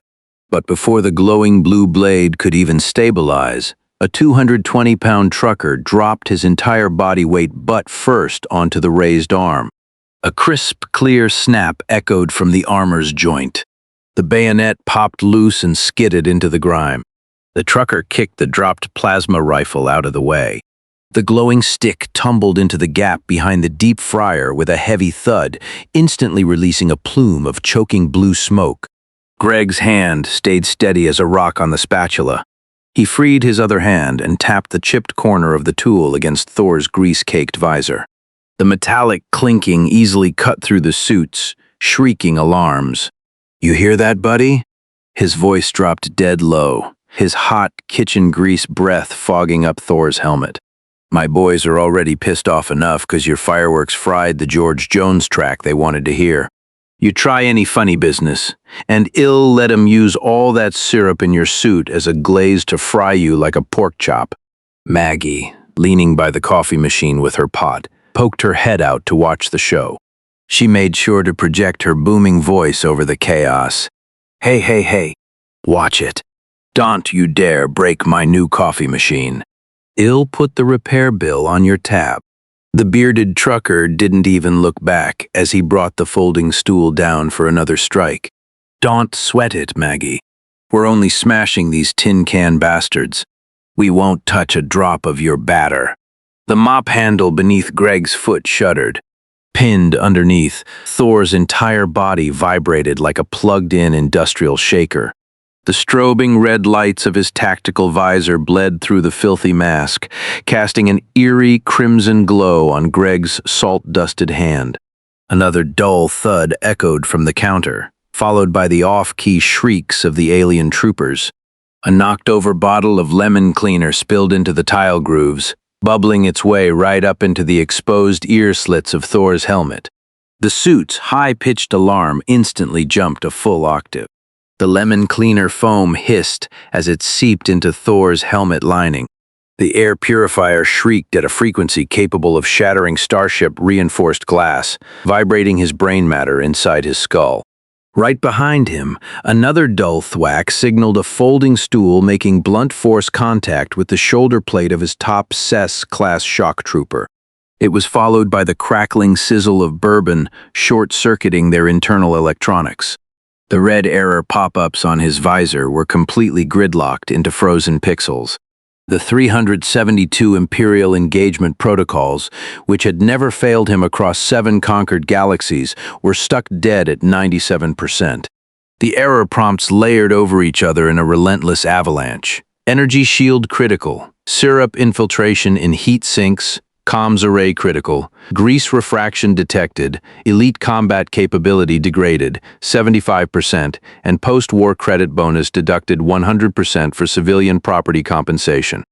But before the glowing blue blade could even stabilize, a 220-pound trucker dropped his entire body weight butt first onto the raised arm. A crisp, clear snap echoed from the armor's joint. The bayonet popped loose and skidded into the grime. The trucker kicked the dropped plasma rifle out of the way. The glowing stick tumbled into the gap behind the deep fryer with a heavy thud, instantly releasing a plume of choking blue smoke. Greg's hand stayed steady as a rock on the spatula. He freed his other hand and tapped the chipped corner of the tool against Thor's grease-caked visor. The metallic clinking easily cut through the suits, shrieking alarms. "You hear that, buddy?" His voice dropped dead low, his hot kitchen grease breath fogging up Thor's helmet. "My boys are already pissed off enough 'cause your fireworks fried the George Jones track they wanted to hear. You try any funny business, and I'll let 'em use all that syrup in your suit as a glaze to fry you like a pork chop." Maggie, leaning by the coffee machine with her pot, poked her head out to watch the show. She made sure to project her booming voice over the chaos. "Hey, hey, hey, watch it. Don't you dare break my new coffee machine. I'll put the repair bill on your tab." The bearded trucker didn't even look back as he brought the folding stool down for another strike. "Don't sweat it, Maggie. We're only smashing these tin can bastards. We won't touch a drop of your batter." The mop handle beneath Greg's foot shuddered. Pinned underneath, Thor's entire body vibrated like a plugged-in industrial shaker. The strobing red lights of his tactical visor bled through the filthy mask, casting an eerie crimson glow on Greg's salt-dusted hand. Another dull thud echoed from the counter, followed by the off-key shrieks of the alien troopers. A knocked-over bottle of lemon cleaner spilled into the tile grooves, bubbling its way right up into the exposed ear slits of Thor's helmet. The suit's high-pitched alarm instantly jumped a full octave. The lemon cleaner foam hissed as it seeped into Thor's helmet lining. The air purifier shrieked at a frequency capable of shattering starship-reinforced glass, vibrating his brain matter inside his skull. Right behind him, another dull thwack signaled a folding stool making blunt force contact with the shoulder plate of his top SES-class shock trooper. It was followed by the crackling sizzle of bourbon, short-circuiting their internal electronics. The red error pop-ups on his visor were completely gridlocked into frozen pixels. The 372 Imperial engagement protocols, which had never failed him across 7 conquered galaxies, were stuck dead at 97%. The error prompts layered over each other in a relentless avalanche. Energy shield critical, syrup infiltration in heat sinks, comms array critical, grease refraction detected, elite combat capability degraded, 75%, and post-war credit bonus deducted 100% for civilian property compensation.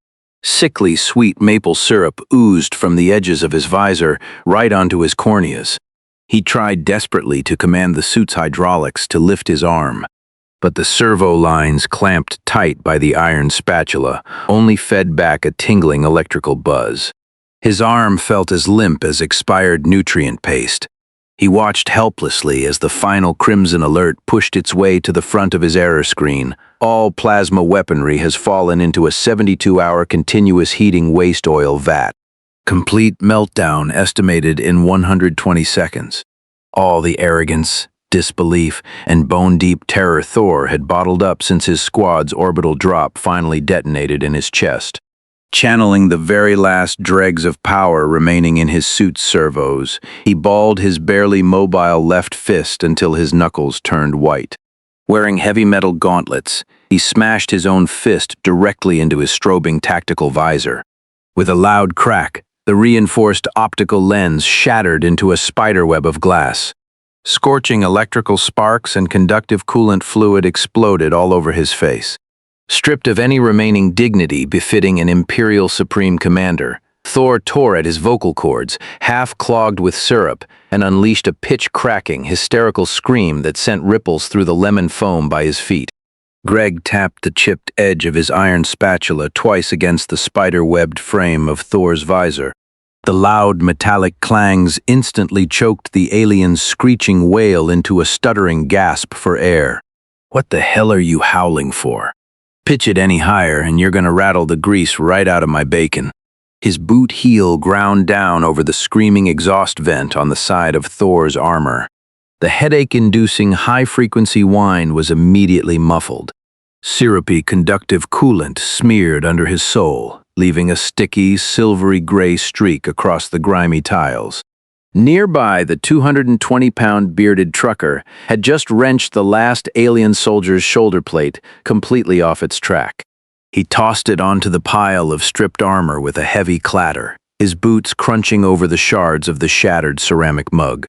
Sickly sweet maple syrup oozed from the edges of his visor right onto his corneas. He tried desperately to command the suit's hydraulics to lift his arm, but the servo lines clamped tight by the iron spatula only fed back a tingling electrical buzz. His arm felt as limp as expired nutrient paste. He watched helplessly as the final crimson alert pushed its way to the front of his error screen. All plasma weaponry has fallen into a 72-hour continuous heating waste oil vat. Complete meltdown estimated in 120 seconds. All the arrogance, disbelief, and bone-deep terror Thor had bottled up since his squad's orbital drop finally detonated in his chest. Channeling the very last dregs of power remaining in his suit's servos, he balled his barely mobile left fist until his knuckles turned white. Wearing heavy metal gauntlets, he smashed his own fist directly into his strobing tactical visor. With a loud crack, the reinforced optical lens shattered into a spiderweb of glass. Scorching electrical sparks and conductive coolant fluid exploded all over his face. Stripped of any remaining dignity befitting an Imperial Supreme Commander, Thor tore at his vocal cords, half clogged with syrup, and unleashed a pitch-cracking, hysterical scream that sent ripples through the lemon foam by his feet. Greg tapped the chipped edge of his iron spatula twice against the spider-webbed frame of Thor's visor. The loud metallic clangs instantly choked the alien's screeching wail into a stuttering gasp for air. "What the hell are you howling for? Pitch it any higher and you're gonna rattle the grease right out of my bacon." His boot heel ground down over the screaming exhaust vent on the side of Thor's armor. The headache-inducing high-frequency whine was immediately muffled. Syrupy conductive coolant smeared under his sole, leaving a sticky, silvery gray streak across the grimy tiles. Nearby, the 220-pound bearded trucker had just wrenched the last alien soldier's shoulder plate completely off its track. He tossed it onto the pile of stripped armor with a heavy clatter, his boots crunching over the shards of the shattered ceramic mug.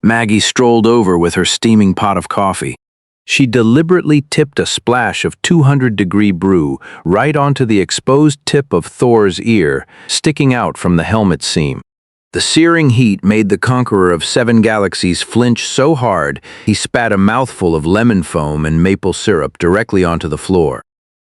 Maggie strolled over with her steaming pot of coffee. She deliberately tipped a splash of 200-degree brew right onto the exposed tip of Thor's ear, sticking out from the helmet seam. The searing heat made the conqueror of 7 galaxies flinch so hard he spat a mouthful of lemon foam and maple syrup directly onto the floor.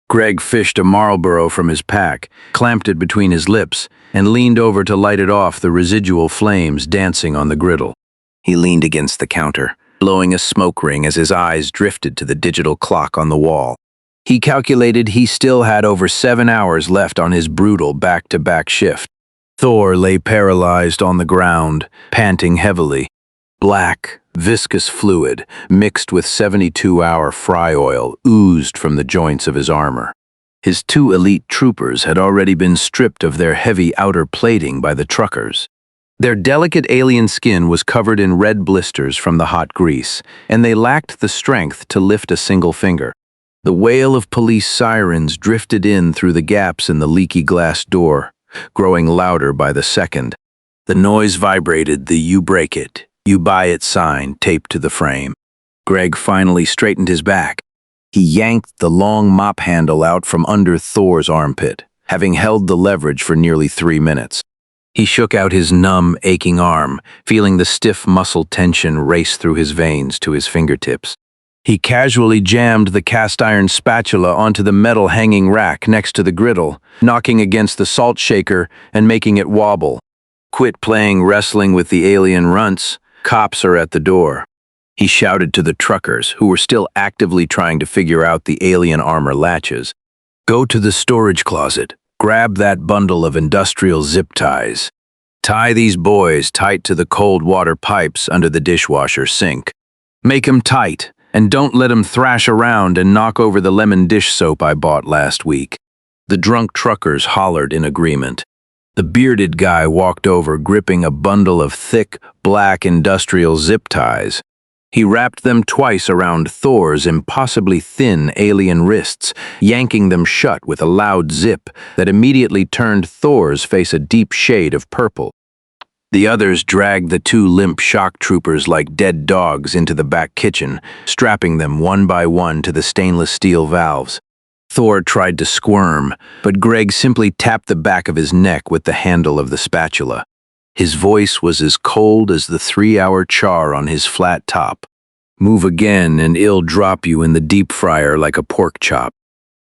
Greg fished a Marlboro from his pack, clamped it between his lips, and leaned over to light it off the residual flames dancing on the griddle. He leaned against the counter, blowing a smoke ring as his eyes drifted to the digital clock on the wall. He calculated he still had over 7 hours left on his brutal back-to-back shift. Thor lay paralyzed on the ground, panting heavily. Black, viscous fluid, mixed with 72-hour fry oil, oozed from the joints of his armor. His two elite troopers had already been stripped of their heavy outer plating by the truckers. Their delicate alien skin was covered in red blisters from the hot grease, and they lacked the strength to lift a single finger. The wail of police sirens drifted in through the gaps in the leaky glass door, growing louder by the second. The noise vibrated the "you break it, you buy it" sign taped to the frame. Greg finally straightened his back. He yanked the long mop handle out from under Thor's armpit, having held the leverage for nearly 3 minutes. He shook out his numb, aching arm, feeling the stiff muscle tension race through his veins to his fingertips. He casually jammed the cast-iron spatula onto the metal hanging rack next to the griddle, knocking against the salt shaker and making it wobble. "Quit playing wrestling with the alien runts. Cops are at the door." He shouted to the truckers, who were still actively trying to figure out the alien armor latches. "Go to the storage closet. Grab that bundle of industrial zip ties. Tie these boys tight to the cold water pipes under the dishwasher sink. Make 'em tight, and don't let 'em thrash around and knock over the lemon dish soap I bought last week." The drunk truckers hollered in agreement. The bearded guy walked over, gripping a bundle of thick, black industrial zip ties. He wrapped them twice around Thor's impossibly thin alien wrists, yanking them shut with a loud zip that immediately turned Thor's face a deep shade of purple. The others dragged the two limp shock troopers like dead dogs into the back kitchen, strapping them one by one to the stainless steel valves. Thor tried to squirm, but Greg simply tapped the back of his neck with the handle of the spatula. His voice was as cold as the 3-hour char on his flat top. "Move again and it'll drop you in the deep fryer like a pork chop.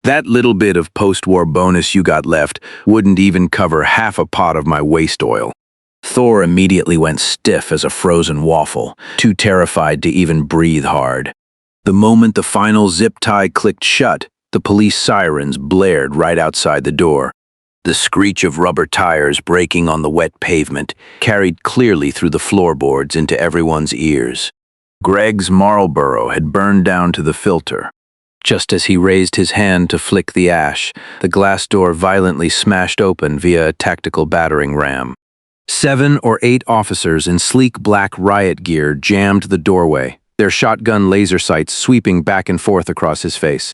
That little bit of post-war bonus you got left wouldn't even cover half a pot of my waste oil." Thor immediately went stiff as a frozen waffle, too terrified to even breathe hard. The moment the final zip tie clicked shut, the police sirens blared right outside the door. The screech of rubber tires braking on the wet pavement carried clearly through the floorboards into everyone's ears. Greg's Marlboro had burned down to the filter. Just as he raised his hand to flick the ash, the glass door violently smashed open via a tactical battering ram. 7 or 8 officers in sleek black riot gear jammed the doorway, their shotgun laser sights sweeping back and forth across his face.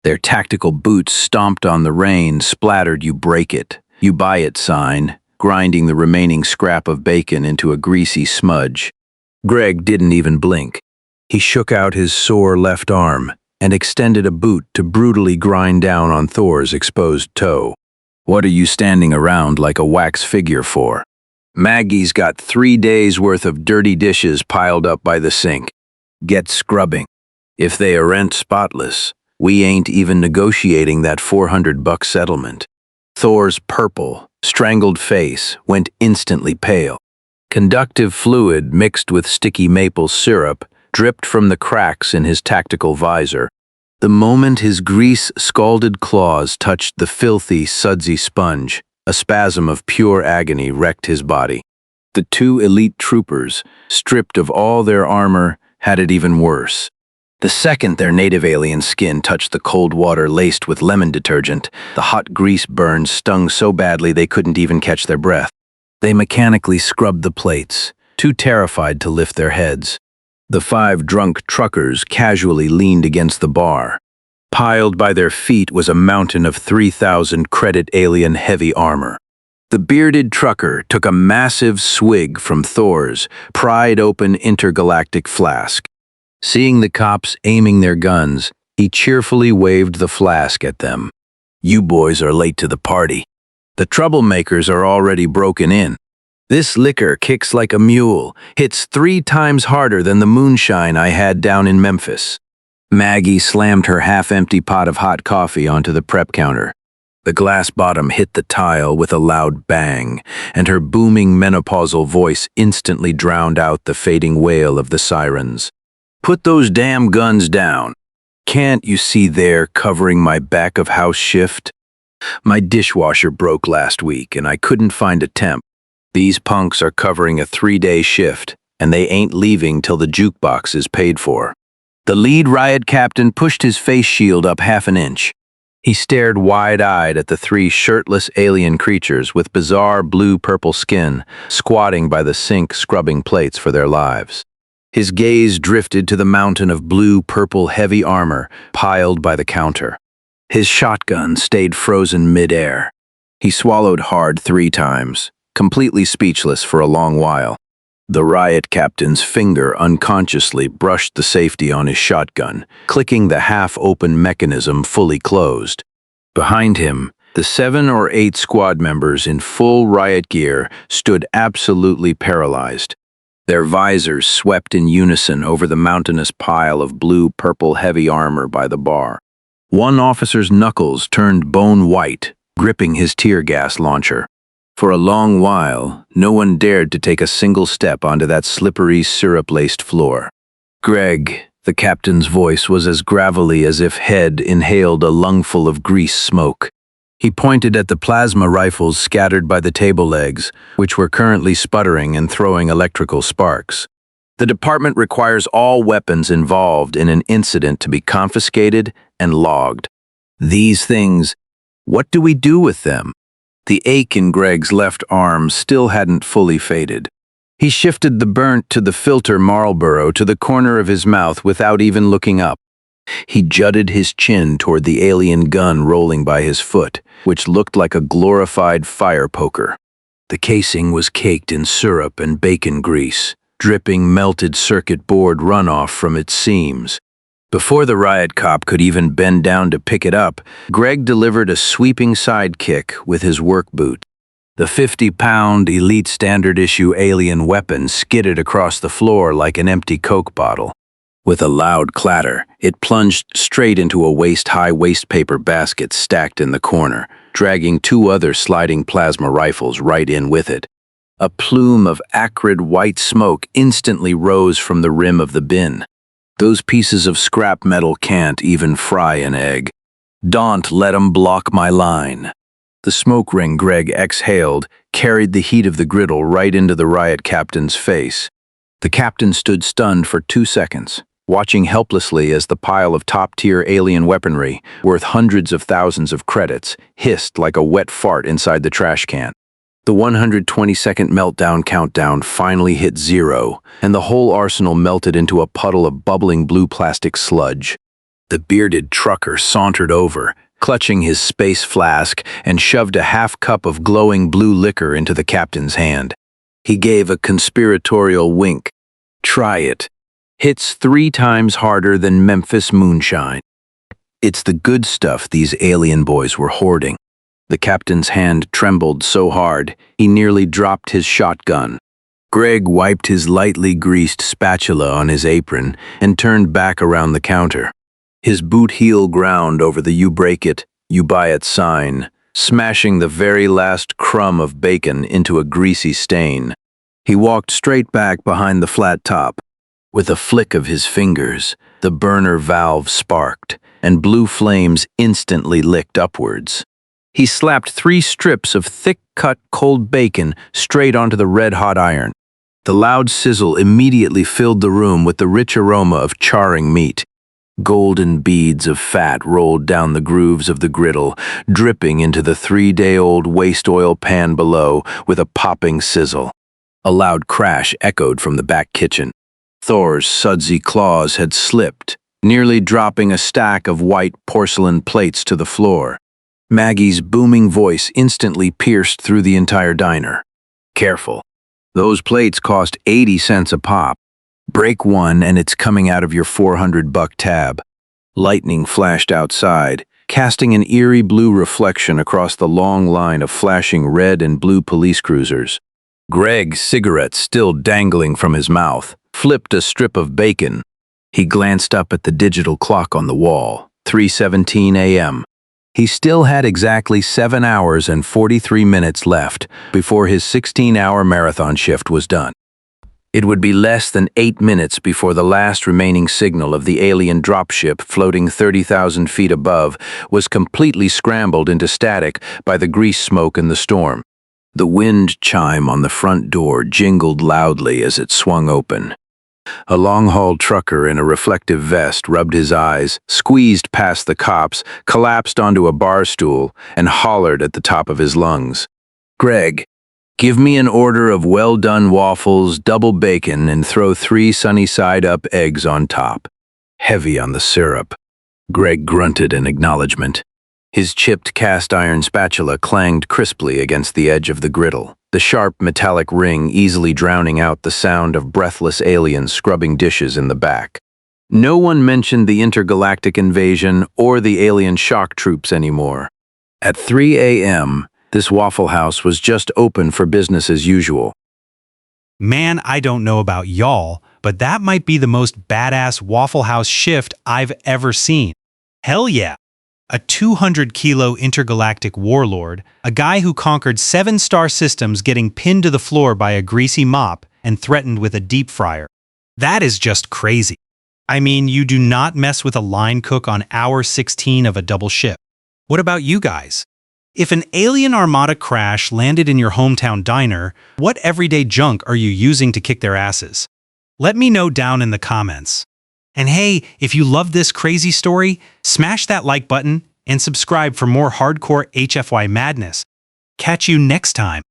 Their tactical boots stomped on the rain, splattered "you break it, you buy it" sign, grinding the remaining scrap of bacon into a greasy smudge. Greg didn't even blink. He shook out his sore left arm and extended a boot to brutally grind down on Thor's exposed toe. "What are you standing around like a wax figure for? Maggie's got 3 days' worth of dirty dishes piled up by the sink. Get scrubbing. If they aren't spotless, we ain't even negotiating that $400 settlement." Thor's purple, strangled face went instantly pale. Conductive fluid mixed with sticky maple syrup dripped from the cracks in his tactical visor. The moment his grease-scalded claws touched the filthy, sudsy sponge, a spasm of pure agony wrecked his body. The two elite troopers, stripped of all their armor, had it even worse. The second their native alien skin touched the cold water laced with lemon detergent, the hot grease burns stung so badly they couldn't even catch their breath. They mechanically scrubbed the plates, too terrified to lift their heads. The 5 drunk truckers casually leaned against the bar. Piled by their feet was a mountain of 3,000 credit alien heavy armor. The bearded trucker took a massive swig from Thor's pried-open Intergalactic flask. Seeing the cops aiming their guns, he cheerfully waved the flask at them. "You boys are late to the party. The troublemakers are already broken in. This liquor kicks like a mule, hits 3 times harder than the moonshine I had down in Memphis." Maggie slammed her half-empty pot of hot coffee onto the prep counter. The glass bottom hit the tile with a loud bang, and her booming menopausal voice instantly drowned out the fading wail of the sirens. "Put those damn guns down. Can't you see they're covering my back of house shift? My dishwasher broke last week and I couldn't find a temp. These punks are covering a 3-day shift. and they ain't leaving till the jukebox is paid for. The lead riot captain pushed his face shield up half an inch. He stared wide-eyed at the three shirtless alien creatures with bizarre blue-purple skin, squatting by the sink scrubbing plates for their lives. His gaze drifted to the mountain of blue-purple heavy armor piled by the counter. His shotgun stayed frozen mid-air. He swallowed hard 3 times, completely speechless for a long while. The riot captain's finger unconsciously brushed the safety on his shotgun, clicking the half-open mechanism fully closed. Behind him, the 7 or 8 squad members in full riot gear stood absolutely paralyzed. Their visors swept in unison over the mountainous pile of blue-purple heavy armor by the bar. One officer's knuckles turned bone white, gripping his tear gas launcher. For a long while, no one dared to take a single step onto that slippery, syrup-laced floor. Greg, the captain's voice was as gravelly as if Head inhaled a lungful of grease smoke. He pointed at the plasma rifles scattered by the table legs, which were currently sputtering and throwing electrical sparks. The department requires all weapons involved in an incident to be confiscated and logged. These things, what do we do with them? The ache in Greg's left arm still hadn't fully faded. He shifted the burnt to the filter Marlboro to the corner of his mouth without even looking up. He jutted his chin toward the alien gun rolling by his foot, which looked like a glorified fire poker. The casing was caked in syrup and bacon grease, dripping melted circuit board runoff from its seams. Before the riot cop could even bend down to pick it up, Greg delivered a sweeping sidekick with his work boot. The 50-pound Elite Standard Issue alien weapon skidded across the floor like an empty Coke bottle. With a loud clatter, it plunged straight into a waist-high wastepaper basket stacked in the corner, dragging 2 other sliding plasma rifles right in with it. A plume of acrid white smoke instantly rose from the rim of the bin. Those pieces of scrap metal can't even fry an egg. Don't let 'em block my line. The smoke ring Greg exhaled carried the heat of the griddle right into the riot captain's face. The captain stood stunned for 2 seconds, watching helplessly as the pile of top-tier alien weaponry, worth hundreds of thousands of credits, hissed like a wet fart inside the trash can. The 120-second meltdown countdown finally hit 0, and the whole arsenal melted into a puddle of bubbling blue plastic sludge. The bearded trucker sauntered over, clutching his space flask, and shoved a half cup of glowing blue liquor into the captain's hand. He gave a conspiratorial wink. Try it. Hits 3 times harder than Memphis moonshine. It's the good stuff these alien boys were hoarding. The captain's hand trembled so hard, he nearly dropped his shotgun. Greg wiped his lightly greased spatula on his apron and turned back around the counter. His boot heel ground over the "You break it, you buy it" sign, smashing the very last crumb of bacon into a greasy stain. He walked straight back behind the flat top. With a flick of his fingers, the burner valve sparked, and blue flames instantly licked upwards. He slapped 3 strips of thick-cut cold bacon straight onto the red-hot iron. The loud sizzle immediately filled the room with the rich aroma of charring meat. Golden beads of fat rolled down the grooves of the griddle, dripping into the 3-day-old waste oil pan below with a popping sizzle. A loud crash echoed from the back kitchen. Thor's sudsy claws had slipped, nearly dropping a stack of white porcelain plates to the floor. Maggie's booming voice instantly pierced through the entire diner. Careful. Those plates cost 80 cents a pop. Break one and it's coming out of your $400 tab. Lightning flashed outside, casting an eerie blue reflection across the long line of flashing red and blue police cruisers. Greg, cigarette still dangling from his mouth, flipped a strip of bacon. He glanced up at the digital clock on the wall, 3:17 a.m. He still had exactly 7 hours and 43 minutes left before his 16-hour marathon shift was done. It would be less than 8 minutes before the last remaining signal of the alien dropship floating 30,000 feet above was completely scrambled into static by the grease smoke and the storm. The wind chime on the front door jingled loudly as it swung open. A long-haul trucker in a reflective vest rubbed his eyes, squeezed past the cops, collapsed onto a bar stool, and hollered at the top of his lungs. "Greg, give me an order of well-done waffles, double bacon, and throw 3 sunny-side-up eggs on top. Heavy on the syrup." Greg grunted in acknowledgement. His chipped cast-iron spatula clanged crisply against the edge of the griddle, the sharp metallic ring easily drowning out the sound of breathless aliens scrubbing dishes in the back. No one mentioned the intergalactic invasion or the alien shock troops anymore. At 3 a.m., this Waffle House was just open for business as usual. Man, I don't know about y'all, but that might be the most badass Waffle House shift I've ever seen. Hell yeah! A 200-kilo intergalactic warlord, a guy who conquered 7 star systems getting pinned to the floor by a greasy mop and threatened with a deep fryer. That is just crazy. I mean, you do not mess with a line cook on hour 16 of a double ship. What about you guys? If an alien armada crash landed in your hometown diner, what everyday junk are you using to kick their asses? Let me know down in the comments. And hey, if you love this crazy story, smash that like button and subscribe for more hardcore HFY madness. Catch you next time.